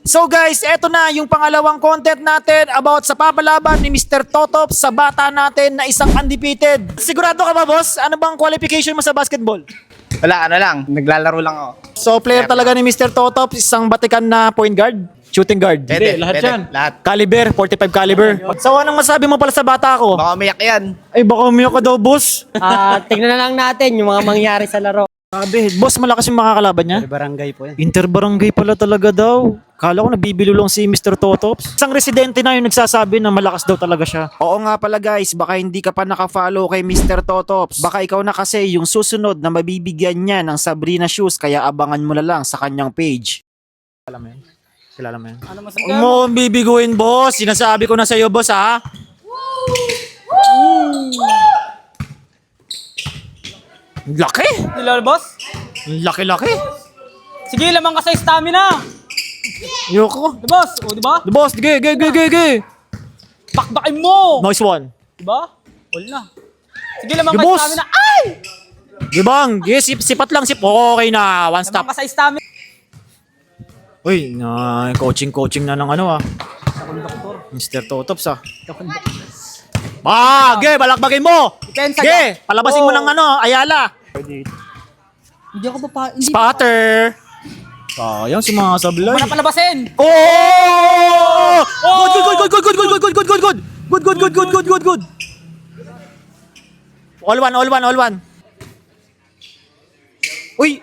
So guys, eto na yung pangalawang content natin about sa papalaban ni Mr. Totop sa bata natin na isang undefeated. Sigurado ka ba, boss? Ano bang qualification mo sa basketball? Wala, ano lang. Naglalaro lang ako. So player talaga ni Mr. Totop, isang batikan na point guard, shooting guard. Pwede, lahat pwede, yan. Lahat. Caliber, 45 caliber. So anong masabi mo pala sa bata ko? Baka umiyak yan. Ay baka umiyak ka daw, boss. Tignan na lang natin yung mga mangyari sa laro. Sabi, boss, malakas yung makakalaban niya? Barangay po yan. Interbarangay pala talaga daw. Kala ko nabibilo lang si Mr. Totops. Isang residente na yung nagsasabi na malakas daw talaga siya. Oo nga pala guys, baka hindi ka pa nakafollow kay Mr. Totops. Baka ikaw na kasi yung susunod na mabibigyan niya ng Sabrina shoes, kaya abangan mo na lang sa kanyang page. Kilala mo yun? Kilala mo yun? Ano Huwag mo akong bibiguin, boss. Sinasabi ko na sa'yo, boss, ha? Laki! Nilalabas? Laki-laki! Sige, lamang ka sa stamina. Yoko. Labas, o diba? The boss, ge. Bakbakin mo. Nice one. Diba? All na. Sige, lamang Sige, ka sa boss. stamina. Ay! Gibang, sipat lang, okay na, one Lamang stop. ka sa stamina. Uy, coaching na ng ano Mr. Totops ge, balakbagin mo! Depensa Ge, ka. palabasin mo Oo. ng Ayala. Hindi ako pa, hindi Spotter! Sayang si mga sablay. mo na palabasin. Oh! Good. All one. Uy!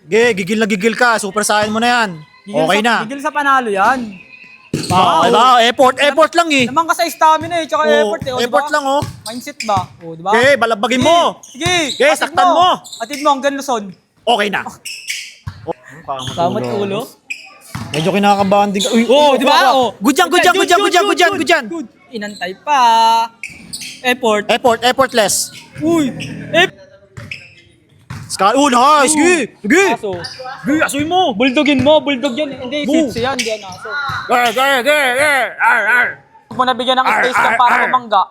Ge, gigil ka. Super saiyan mo na yan. Okay na. Gigil sa panalo yan. Effort lang eh. Lamang ka sa stamina eh, tsaka effort eh. O, Effort diba? lang oh. Mindset ba? O, diba? Ge, balabagin mo. Sige. Ge, atid saktan mo. Atid mo hanggang Luzon. Okay na. Kamot ulo. Medyo kinakabahan din ka. Uy, Di ba? Oh. Good yan. Good. Inantay pa. Effort. Effortless. Uy. Nice. Sige. Aso. Sige, asuin mo. Bulldogin mo. Bulldog yan. Hindi, Boo. sitsi yan. Hindi yan aso. Ar. Huwag mo nabigyan ng space yan para kumangga.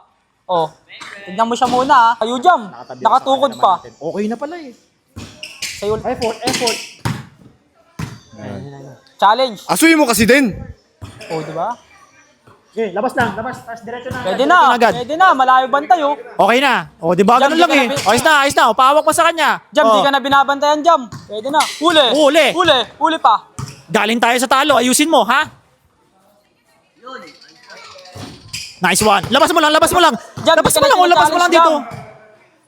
Oh. Tignan mo siya muna ah. Kayo jam. Nakatukod pa. Okay na pala eh. Sa'yo. Effort. Challenge. Asuyin mo kasi din. Oh, di ba? Okay, labas. Tapos diretso na. Pwede na. Pwede na. Malayo bantay oh. Okay na. O, di ba? Jam, Ganun di lang ka eh. na- Ayos na. O, pahawak pa sa kanya. Jam, O, di ka na binabantayan jam. Pwede na. Huli. Huli pa. galing tayo sa talo. Ayusin mo, ha? Nice one. Labas mo lang. Jam, Labas di ka mo na lang dito.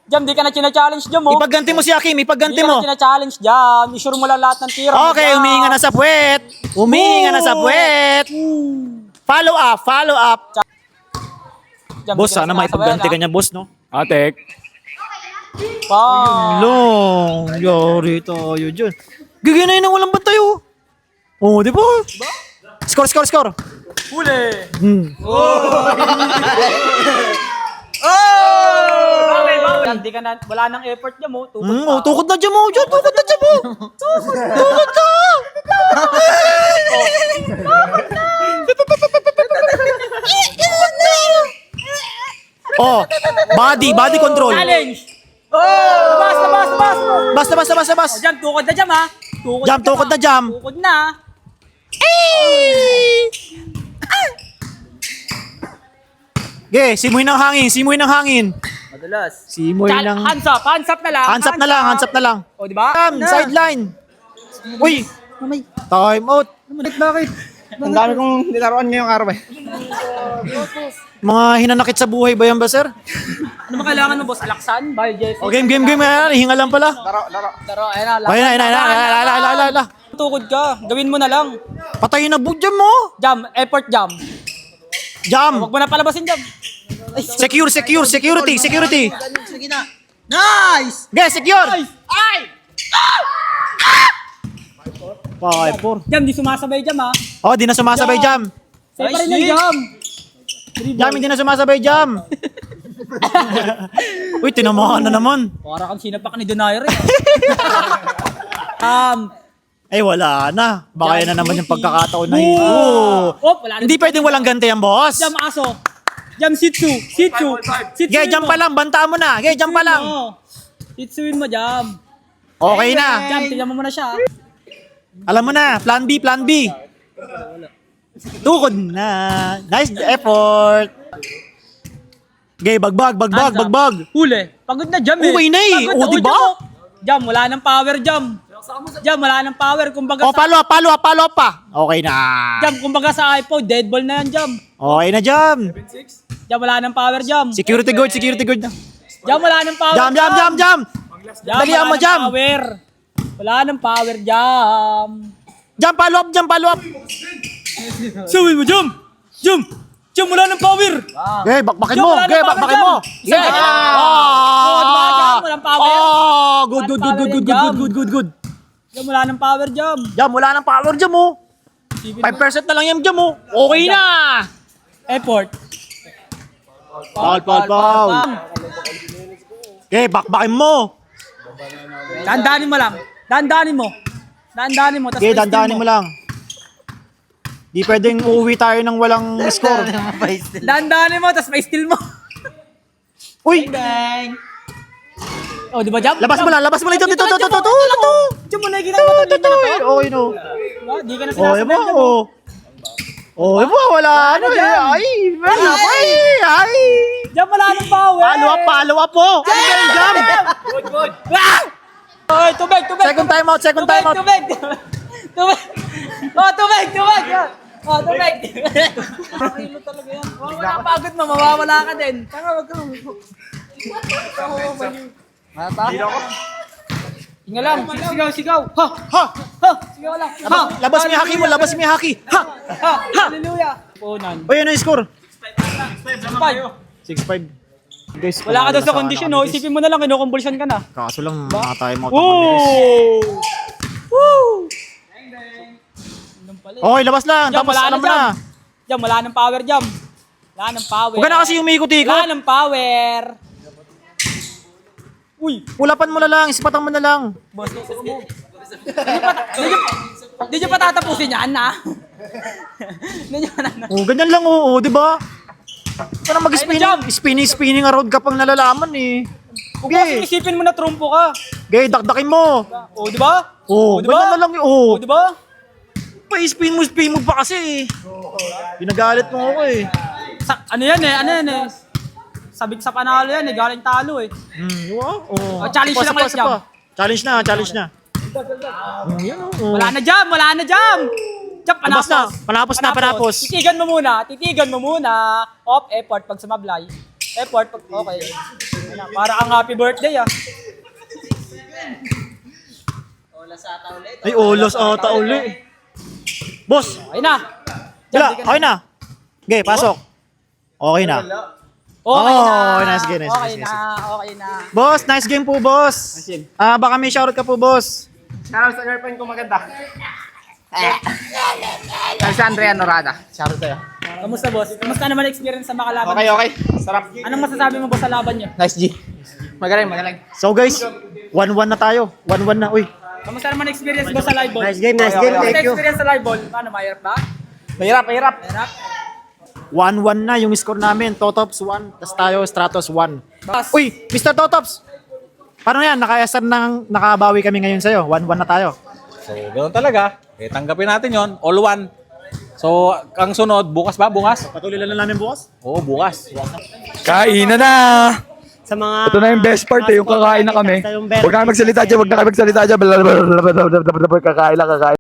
Jam, di ka na china-challenge jam oh. Ipagganti mo si Hakim. Di Ipagganti ka na mo. china-challenge jam. Isure mo lang lahat ng tira mo, Okay, jam. humihinga na sa puwet. Follow up. Jam, Boss, di ka na sana may sinasabayan, pagganti ka niya, boss, no? Atek. ah. Long. Yari tayo dyan. Gaganayin na walang bantay, oh. Oh, di ba? Score. Huli. Jam, di ka na, wala nang effort jam oh. Tukod pa. Tukod na dyan mo. Tukod ka. Oh, body control. Challenge. Labas. Bas. Jam, tukod na jam ha. Tukod na jam. Tukod na. Simoy ng hangin. Madalas. Simoy ng... Hands up na lang. Hands up na lang. O, di ba? Sideline. Uy, time out. Bakit? Ang dami kong nilaruan ngayong araw eh. Mga hinanakit sa buhay ba yan ba, sir? Ano ba kailangan mo, boss? Alaksan? Bye, Jesse. O, game. Hinga lang pala. Laro, ayun na. Ayun na. Tukod ka. Gawin mo na lang. Patayin na jam mo. Jam, effort jam. Jam. Huwag mo na palabasin jam. Security. Nice! Secure. Ay! 5-4. Jam, di sumasabay jam ha. Oh, di na sumasabay jam. Sa'yo pa rin yung jam. Jam, hindi na sumasabay jam. Uy, tinamahan na naman. Para kang sinapak ni Donaire eh. Wala na. Baka yan na naman yung pagkakataon na yun. Wala na. Hindi pwedeng walang ganti yan, boss. Jam aso. Jam sitsu. Jam pa lang. Banta mo na. Jam pa lang. Sitsuin mo jam. Okay na. Jam, tingnan mo muna siya. Alam mo na. Plan B. Tukod na. Nice effort. Okay, bagbag. Huli. Pagod na Jam eh. Okay na eh. Pagod na. O, diba? Jam, wala nang power Jam. Jam, wala nang power. Kumbaga Oh, follow up pa. Okay na. Jam, kumbaga sa iPhone, dead ball na yan Jam. Okay na, Jam. Jam, wala nang power Jam. Security guard na. Jam, wala nang power Jam. Jam, Dalian wala mo, nang Jam. Power. Wala nang power Jam. Jam, follow up. Sawin mo Jam. Jam, wala nang power. Okay, bakbakin Jam, mo. wala Okay, nang power, bakbakin Jam. mo. Isang Yeah. ganyan. Oh, diba, Jam? Walang power. Oh, good. Walang power yan, Jam. Jam, wala nang power Jam. Jam, wala nang power, Jam, oh. 5% na lang yan, Jam, oh. Okay na. Effort. Foul. Okay, bakbakin mo. Dandanin mo lang. Dandanin mo. Tas Okay, pa-steal dandanin mo lang. Di pwedeng uuwi tayo ng walang score. Dandanin mo, tas may steal mo. Uy, Oh, di ba Jam? labas mo lang. Ito. Jam mo na ginagawa to. Okay, no. Di ka na Oh, sinasabi. yun ba? Oh, yun ba? Wala, ano eh. Ay. Jam, wala nang power. Follow up po. Ano ba yung Jam? Good. Oy, tubig. Second time out. Tubig. Oh, tubig. Oh, tubig. Ano talaga yan? Makapagod mo, mawawala ka din. Tanga, wag ka. Hinga lang, sigaw. Ha! Sigaw lang. Ha! Labas mo yung haki. Ha! Hallelujah. Punan. Uy, ano yung score? 5. 6-5. Guys, Wala ka daw sa kondisyon, no? Isipin mo na lang, kinukumbulsyon ka na. Kaso lang, mga tayo mo. Woo! Okay, labas lang. Jam, Tapos wala alam na mo na. Jam, wala nang power, Jam. Wala nang power. Huwag ka na kasi umikot-ikot. Wala nang power. Uy! Ulapan mo na lang. Isipatan mo na lang. Di nyo pa tatapusin yan, ha? Di nyo pa Oh, ganyan lang, oo, di ba? Parang mag-spinning around ka pang nalalaman eh. Kung kasi isipin mo na trumpo ka. Okay, dakdakin mo. O, di ba? Oh, di ba? ganyan na lang. Oh, O, di ba? pa-spin mo pa kasi eh. Ginagalit mo ako eh. Ano yan eh. Sabik sa panalo yan eh, galing talo eh. Wow. Oh. Challenge lang ulit, Jam. Challenge na. Yan oh. Wala na Jam. Jam, Panapos na. Titigan mo muna. Effort pag sumablay. Effort pag, okay. Para ang happy birthday ah. Ay, olas ata uli. Boss, Okay na. wala, okay na. Okay, pasok. Okay na. Nice game. Okay na. Boss, nice game po, boss. Baka may shoutout ka po, boss. Shoutout sa girlfriend ko maganda. Si Andrea Norada. Shoutout sa'yo. Kamusta boss? Kamusta naman experience sa makalaban? Okay. Sarap. Anong masasabi mo boss sa laban niyo? Nice, G. Magaling. So guys, 1-1 na tayo. 1-1 na, uy. Kamusta naman experience boss sa live ball? Nice game. Kamusta experience sa live ball? Paano, mahirap ba? Mahirap. Mahirap? 1-1 na yung score namin. Totops 1, tas tayo Stratos 1. Boss. Uy, Mr. Totops! Paano yan? Nakabawi kami ngayon sa'yo. 1-1 na tayo. So, ganoon talaga. Tanggapin natin yon, all one. So, ang sunod, bukas ba? Bukas? Patuloy lang namin bukas. Oo, bukas. Kainan na! Sa mga Ito na yung best part eh, yung kakain na kami. Huwag na magsalita dyan, kakain lang, kakain.